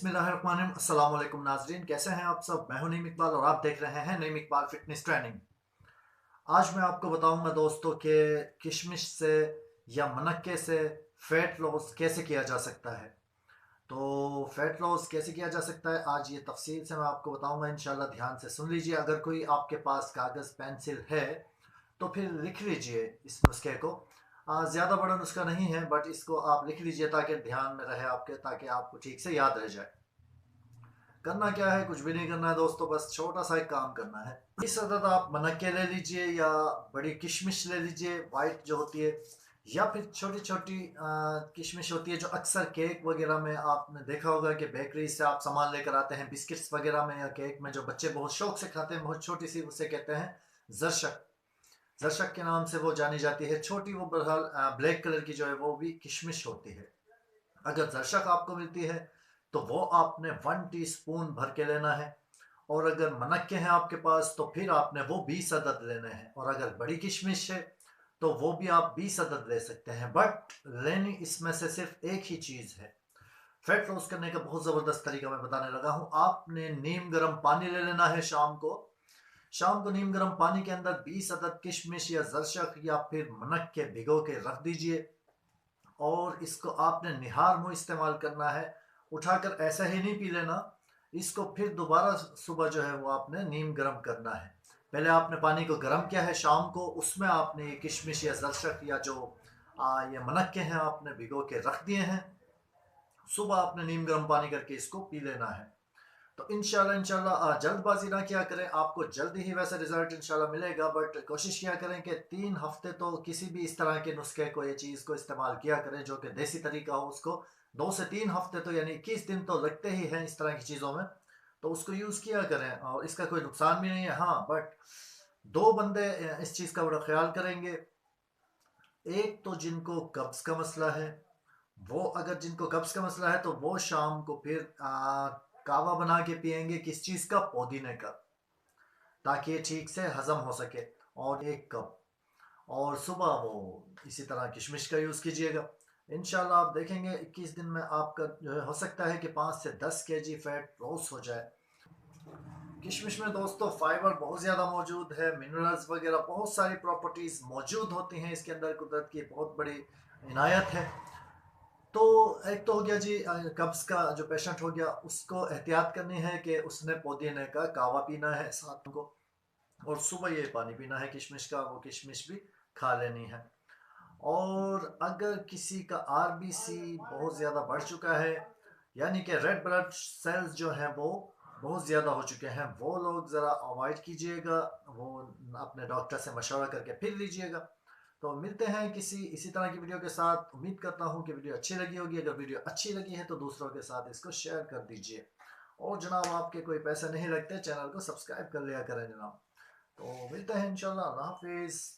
बिस्मिल्लाहिर्रहमानिर्रहीम। अस्सलाम वालेकुम नाजरीन, कैसे हैं आप सब। मैं हूं नईम इकबाल और आप देख रहे हैं नईम इकबाल फिटनेस ट्रेनिंग। आज मैं आपको बताऊंगा दोस्तों कि किशमिश से या मनक्के से फैट लॉस कैसे किया जा सकता है। तो फैट लॉस कैसे किया जा सकता है, आज ये तफसील से मैं आपको बताऊंगा। इंशाल्लाह ध्यान से सुन लीजिए। अगर कोई आपके पास कागज़ पेंसिल है तो फिर लिख लीजिए इस नुस्खे को। ज़्यादा बड़ा नुस्खा नहीं है, बट इसको आप लिख लीजिए ताकि ध्यान में रहे आपके, ताकि आपको ठीक से याद रह जाए। करना क्या है, कुछ भी नहीं करना है दोस्तों, बस छोटा सा एक काम करना है। इस अदद आप मनक्के ले लीजिए या बड़ी किशमिश ले लीजिए, वाइट जो होती है, या फिर छोटी छोटी किशमिश होती है जो अक्सर केक वगैरह में आपने देखा होगा कि बेकरी से आप सामान लेकर आते हैं, बिस्किट्स वगैरह में या केक में, जो बच्चे बहुत शौक से खाते हैं, बहुत छोटी सी, उसे कहते हैं जरशक। जरशक के नाम से वो जानी जाती है, छोटी, वो बहरहाल ब्लैक कलर की जो है वो भी किशमिश होती है। अगर दर्शक आपको मिलती है तो वो आपने 1 टीस्पून भर के लेना है। और अगर मनक्के हैं आपके पास तो फिर आपने वो 20 अदद लेने हैं। और अगर बड़ी किशमिश है तो वो भी आप 20 अदद ले सकते हैं, बट लेनी इसमें से सिर्फ एक ही चीज़ है। फैट लॉस करने का बहुत ज़बरदस्त तरीका मैं बताने लगा हूँ। आपने नीम गर्म पानी ले लेना है शाम को। शाम को नीम गर्म पानी के अंदर 20 अदद किशमिश या जरशक या फिर मनक्के भिगो के रख दीजिए। और इसको आपने निहार मुँह इस्तेमाल करना है, उठाकर ऐसा ही नहीं पी लेना। इसको फिर दोबारा सुबह जो है वो आपने नीम गर्म करना है। पहले आपने पानी को गर्म किया है शाम को, उसमें आपने ये किशमिश या जरशक या जो ये मनक्के हैं आपने भिगो के रख दिए हैं। सुबह आपने नीम गर्म पानी करके इसको पी लेना है। तो इंशाल्लाह इंशाल्लाह जल्दबाजी ना किया करें, आपको जल्दी ही वैसे रिजल्ट इंशाल्लाह मिलेगा, बट कोशिश किया करें कि 3 हफ्ते तो किसी भी इस तरह के नुस्खे को या चीज़ को इस्तेमाल किया करें जो कि देसी तरीका हो। उसको 2 से 3 हफ्ते तो यानी 21 दिन तो लगते ही हैं इस तरह की चीज़ों में, तो उसको यूज़ किया करें। और इसका कोई नुकसान भी नहीं है। हाँ, बट 2 बंदे इस चीज़ का बड़ा ख्याल करेंगे। एक तो जिनको कब्ज़ का मसला है, वो अगर जिनको कब्ज़ का मसला है तो वो शाम को फिर कावा बना के पियेंगे, किस चीज़ का, पुदीने का, ताकि ये ठीक से हज़म हो सके। और 1 कप। और सुबह वो इसी तरह किशमिश का यूज़ कीजिएगा। इंशाल्लाह आप देखेंगे 21 दिन में आपका जो है हो सकता है कि 5 से 10 kg फैट लॉस हो जाए। किशमिश में दोस्तों फाइबर बहुत ज़्यादा मौजूद है, मिनरल्स वगैरह बहुत सारी प्रॉपर्टीज़ मौजूद होती हैं इसके अंदर, कुदरत की बहुत बड़ी इनायत है। तो एक तो हो गया जी, कब्ज़ का जो पेशेंट हो गया उसको एहतियात करनी है कि उसने पुदीने का कावा पीना है साथ को, और सुबह ये पानी पीना है किशमिश का, वो किशमिश भी खा लेनी है। और अगर किसी का आरबीसी बहुत ज़्यादा बढ़ चुका है, यानी कि रेड ब्लड सेल्स जो हैं वो बहुत ज़्यादा हो चुके हैं, वो लोग ज़रा अवॉइड कीजिएगा, वो अपने डॉक्टर से मशवरा करके फिर लीजिएगा। तो मिलते हैं किसी इसी तरह की वीडियो के साथ। उम्मीद करता हूँ कि वीडियो अच्छी लगी होगी। अगर वीडियो अच्छी लगी है तो दूसरों के साथ इसको शेयर कर दीजिए। और जनाब, आपके कोई पैसे नहीं लगते, चैनल को सब्सक्राइब कर लिया करें जनाब। तो मिलते हैं इंशाल्लाह। अल्लाह हाफिज़।